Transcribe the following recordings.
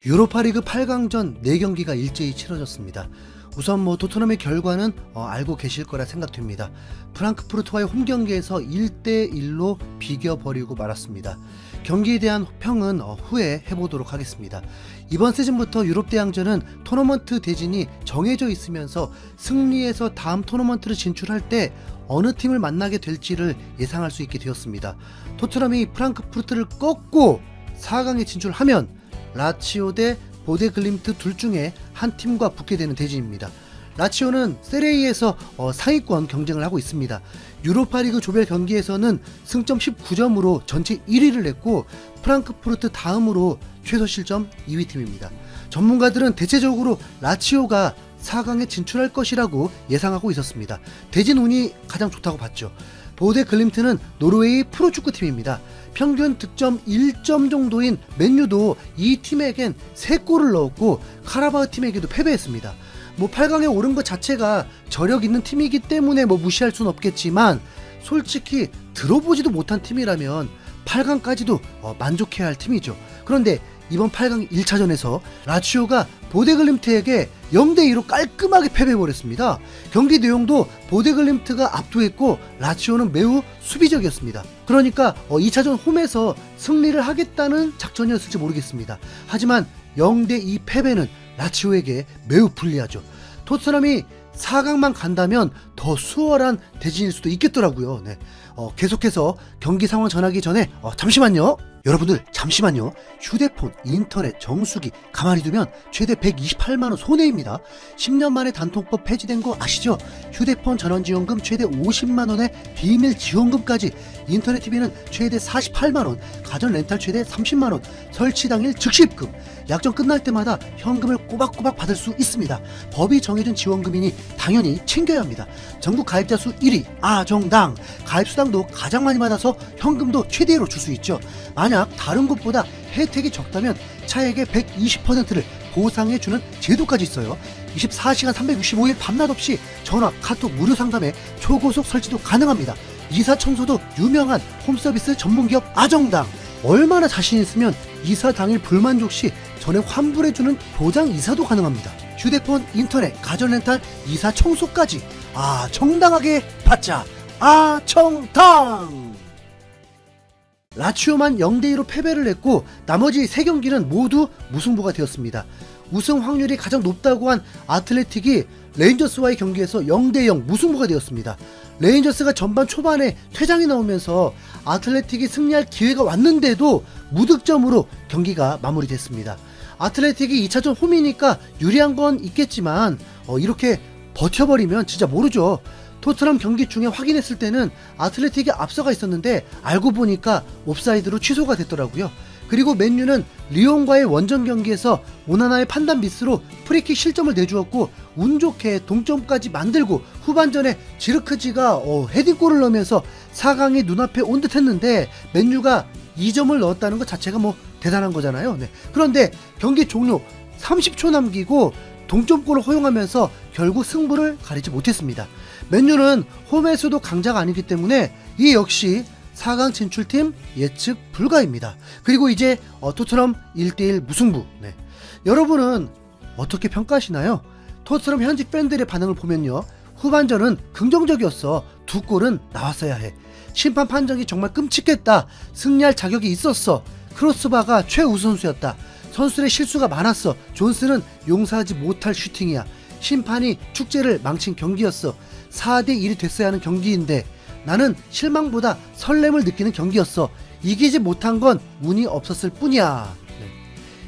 유로파리그 8강전 4경기가 일제히 치러졌습니다. 우선 토트넘의 결과는 알고 계실 거라 생각됩니다. 프랑크푸르트와의 홈경기에서 1대1로 비겨버리고 말았습니다. 경기에 대한 평은 후에 해보도록 하겠습니다. 이번 시즌부터 유럽 대항전은 토너먼트 대진이 정해져 있으면서 승리해서 다음 토너먼트를 진출할 때 어느 팀을 만나게 될지를 예상할 수 있게 되었습니다. 토트넘이 프랑크푸르트를 꺾고 4강에 진출하면 라치오 대 보데글림트 둘 중에 한 팀과 붙게 되는 대진입니다. 라치오는 세레이에서 상위권 경쟁을 하고 있습니다. 유로파리그 조별 경기에서는 승점 19점으로 전체 1위를 냈고 프랑크푸르트 다음으로 최소 실점 2위 팀입니다. 전문가들은 대체적으로 라치오가 4강에 진출할 것이라고 예상하고 있었습니다. 대진 운이 가장 좋다고 봤죠. 보데글림트는 노르웨이 프로축구팀입니다. 평균 득점 1점 정도인 맨유도 이 팀에겐 3골을 넣었고 카라바흐 팀에게도 패배했습니다. 8강에 오른 것 자체가 저력 있는 팀이기 때문에 무시할 수는 없겠지만 솔직히 들어보지도 못한 팀이라면 8강까지도 만족해야 할 팀이죠. 그런데 이번 8강 1차전에서 라치오가 보데글림트에게 0대2로 깔끔하게 패배해버렸습니다. 경기 내용도 보데글림트가 압도했고 라치오는 매우 수비적이었습니다. 그러니까 2차전 홈에서 승리를 하겠다는 작전이었을지 모르겠습니다. 하지만 0대2 패배는 라치오에게 매우 불리하죠. 토트넘이 4강만 간다면 더 수월한 대진일 수도 있겠더라고요. 계속해서 경기 상황 전하기 전에 잠시만요. 여러분들 잠시만요. 휴대폰, 인터넷, 정수기 가만히 두면 최대 128만원 손해입니다. 10년 만에 단통법 폐지된 거 아시죠? 휴대폰 전원지원금 최대 50만원에 비밀 지원금까지, 인터넷 TV는 최대 48만원, 가전 렌탈 최대 30만원, 설치 당일 즉시 입금, 약정 끝날 때마다 현금을 꼬박꼬박 받을 수 있습니다. 법이 정해준 지원금이니 당연히 챙겨야 합니다. 전국 가입자 수 1위 아정당, 가입수당도 가장 많이 받아서 현금도 최대로 줄 수 있죠. 만약 다른 곳보다 혜택이 적다면 차액의 120%를 보상해주는 제도까지 있어요. 24시간 365일 밤낮 없이 전화, 카톡 무료 상담에 초고속 설치도 가능합니다. 이사 청소도 유명한 홈서비스 전문기업 아정당. 얼마나 자신 있으면 이사 당일 불만족 시 전액 환불해주는 보장 이사도 가능합니다. 휴대폰, 인터넷, 가전 렌탈, 이사 청소까지 정당하게 받자. 아정당. 라치오만 0대2로 패배를 했고 나머지 3경기는 모두 무승부가 되었습니다. 우승 확률이 가장 높다고 한 아틀레틱이 레인저스와의 경기에서 0대0 무승부가 되었습니다. 레인저스가 전반 초반에 퇴장이 나오면서 아틀레틱이 승리할 기회가 왔는데도 무득점으로 경기가 마무리됐습니다. 아틀레틱이 2차전 홈이니까 유리한 건 있겠지만 이렇게 버텨버리면 진짜 모르죠. 토트넘 경기 중에 확인했을 때는 아틀레틱이 앞서가 있었는데 알고 보니까 옵사이드로 취소가 됐더라고요. 그리고 맨유는 리옹과의 원정 경기에서 오나나의 판단 미스로 프리킥 실점을 내주었고 운 좋게 동점까지 만들고 후반전에 지르크지가 헤딩골을 넣으면서 4강이 눈앞에 온 듯 했는데 맨유가 2점을 넣었다는 것 자체가 대단한 거잖아요. 그런데 경기 종료 30초 남기고 동점골을 허용하면서 결국 승부를 가리지 못했습니다. 맨유는 홈에서도 강자가 아니기 때문에 이 역시 4강 진출팀 예측 불가입니다. 그리고 이제 토트넘 1대1 무승부. 여러분은 어떻게 평가하시나요? 토트넘 현직 팬들의 반응을 보면요, 후반전은 긍정적이었어. 2골은 나왔어야 해. 심판 판정이 정말 끔찍했다. 승리할 자격이 있었어. 크로스바가 최우선수였다. 선수들의 실수가 많았어. 존스는 용서하지 못할 슈팅이야. 심판이 축제를 망친 경기였어. 4대1이 됐어야 하는 경기인데 나는 실망보다 설렘을 느끼는 경기였어. 이기지 못한 건 운이 없었을 뿐이야.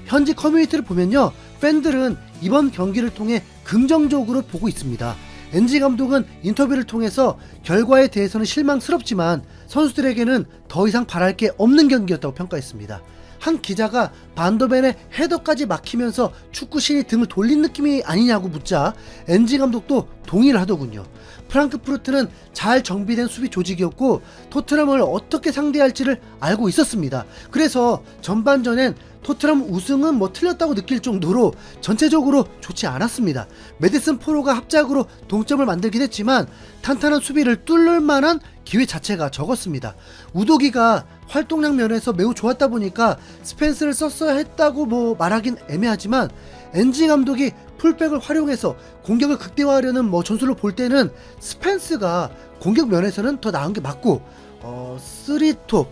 현지 커뮤니티를 보면요, 팬들은 이번 경기를 통해 긍정적으로 보고 있습니다. 엔지 감독은 인터뷰를 통해서 결과에 대해서는 실망스럽지만 선수들에게는 더 이상 바랄 게 없는 경기였다고 평가했습니다. 한 기자가 반더벤의 헤더까지 막히면서 축구신이 등을 돌린 느낌이 아니냐고 묻자 엔지 감독도 동의를 하더군요. 프랑크푸르트는 잘 정비된 수비 조직이었고 토트넘을 어떻게 상대할지를 알고 있었습니다. 그래서 전반전엔 토트넘 우승은 뭐 틀렸다고 느낄 정도로 전체적으로 좋지 않았습니다. 메디슨 포로가 합작으로 동점을 만들긴 했지만 탄탄한 수비를 뚫을 만한 기회 자체가 적었습니다. 우도기가 활동량 면에서 매우 좋았다 보니까 스펜스를 썼어야 했다고 뭐 말하긴 애매하지만 엔지 감독이 풀백을 활용해서 공격을 극대화하려는 뭐 전술로 볼 때는 스펜스가 공격 면에서는 더 나은 게 맞고 3톱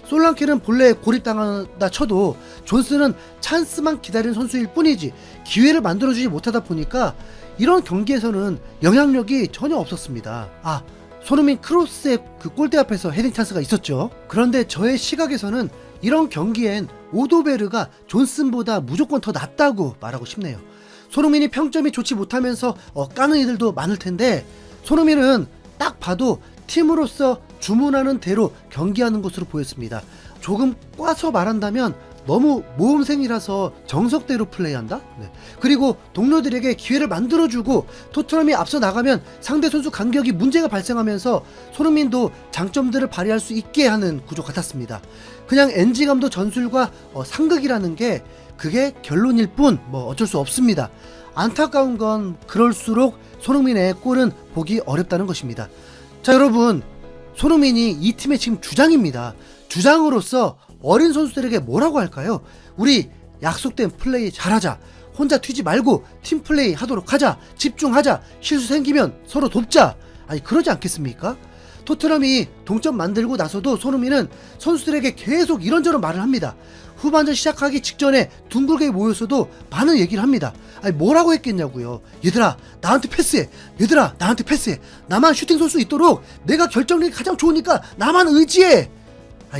솔랑케는 본래 고립당한다 쳐도 존스는 찬스만 기다리는 선수일 뿐이지 기회를 만들어주지 못하다 보니까 이런 경기에서는 영향력이 전혀 없었습니다. 손흥민 크로스의 그 골대 앞에서 헤딩 찬스가 있었죠. 그런데 저의 시각에서는 이런 경기엔 오도베르가 존슨보다 무조건 더 낫다고 말하고 싶네요. 손흥민이 평점이 좋지 못하면서 까는 이들도 많을 텐데 손흥민은 딱 봐도 팀으로서 주문하는 대로 경기하는 것으로 보였습니다. 조금 꽈서 말한다면 너무 모험생이라서 정석대로 플레이한다? 그리고 동료들에게 기회를 만들어주고 토트넘이 앞서 나가면 상대 선수 간격이 문제가 발생하면서 손흥민도 장점들을 발휘할 수 있게 하는 구조 같았습니다. 그냥 엔지 감독 전술과 상극이라는 게 그게 결론일 뿐 뭐 어쩔 수 없습니다. 안타까운 건 그럴수록 손흥민의 골은 보기 어렵다는 것입니다. 자, 여러분, 손흥민이 이 팀의 지금 주장입니다. 주장으로서 어린 선수들에게 뭐라고 할까요? 우리 약속된 플레이 잘하자. 혼자 튀지 말고 팀 플레이 하도록 하자. 집중하자. 실수 생기면 서로 돕자. 그러지 않겠습니까? 토트넘이 동점 만들고 나서도 손흥민은 선수들에게 계속 이런저런 말을 합니다. 후반전 시작하기 직전에 둥글게 모여서도 많은 얘기를 합니다. 뭐라고 했겠냐고요. 얘들아 나한테 패스해. 얘들아 나한테 패스해. 나만 슈팅 쏠 수 있도록 내가 결정력이 가장 좋으니까 나만 의지해.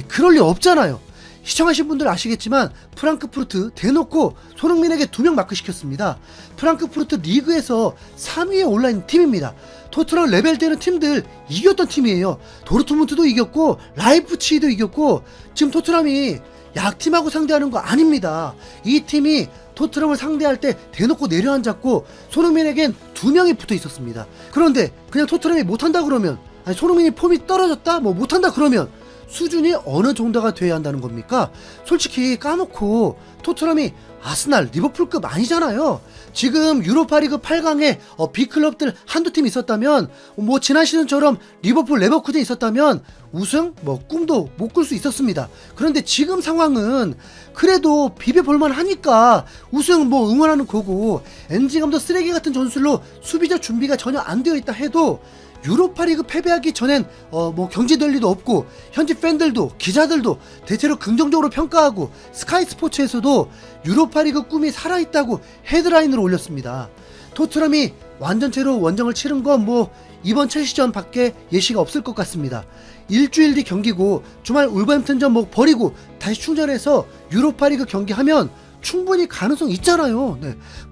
그럴 리 없잖아요. 시청하신 분들 아시겠지만 프랑크푸르트 대놓고 손흥민에게 2명 마크시켰습니다. 프랑크푸르트 리그에서 3위에 올라있는 팀입니다. 토트넘 레벨되는 팀들 이겼던 팀이에요. 도르트문트도 이겼고 라이프치히도 이겼고 지금 토트넘이 약팀하고 상대하는 거 아닙니다. 이 팀이 토트넘을 상대할 때 대놓고 내려앉았고 손흥민에겐 2명이 붙어 있었습니다. 그런데 그냥 토트넘이 못한다 그러면 손흥민이 폼이 떨어졌다 뭐 못한다 그러면 수준이 어느 정도가 돼야 한다는 겁니까? 솔직히 까놓고 토트넘이 아스날, 리버풀급 아니잖아요. 지금 유로파리그 8강에 B클럽들 한두 팀 있었다면 뭐 지난 시즌처럼 리버풀, 레버쿠젠 있었다면 우승? 뭐 꿈도 못 꿀 수 있었습니다. 그런데 지금 상황은 그래도 비벼볼만 하니까 우승 뭐 응원하는 거고 엔지 감독 쓰레기 같은 전술로 수비적 준비가 전혀 안 되어 있다 해도 유로파리그 패배하기 전엔 뭐 경지될 리도 없고 현지 팬들도 기자들도 대체로 긍정적으로 평가하고 스카이 스포츠에서도 유로파리그 꿈이 살아있다고 헤드라인으로 올렸습니다. 토트넘이 완전체로 원정을 치른 건 뭐 이번 첼시전 밖에 예시가 없을 것 같습니다. 일주일 뒤 경기고 주말 울버햄튼전 뭐 버리고 다시 충전해서 유로파리그 경기하면 충분히 가능성 있잖아요.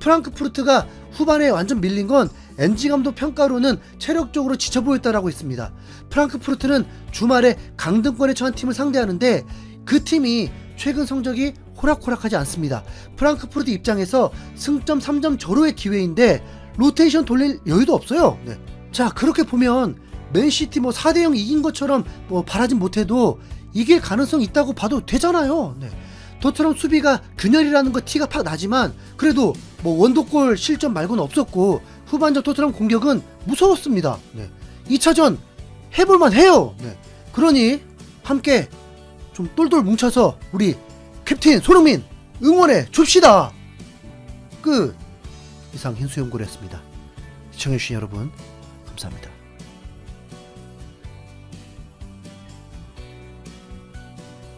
프랑크푸르트가 후반에 완전 밀린 건 엔지 감독 평가로는 체력적으로 지쳐 보였다라고 했습니다. 프랑크푸르트는 주말에 강등권에 처한 팀을 상대하는데 그 팀이 최근 성적이 호락호락하지 않습니다. 프랑크푸르트 입장에서 승점 3점 절호의 기회인데 로테이션 돌릴 여유도 없어요. 자, 그렇게 보면 맨시티 뭐 4대0 이긴 것처럼 뭐 바라진 못해도 이길 가능성 있다고 봐도 되잖아요. 토트넘 수비가 균열이라는 거 티가 팍 나지만 그래도 뭐 원더골 실점 말고는 없었고 후반전 토트넘 공격은 무서웠습니다. 2차전 해볼만 해요. 그러니 함께 좀 똘똘 뭉쳐서 우리 캡틴 손흥민 응원해 줍시다. 끝. 이상 흰수염고래였습니다. 시청해주신 여러분 감사합니다.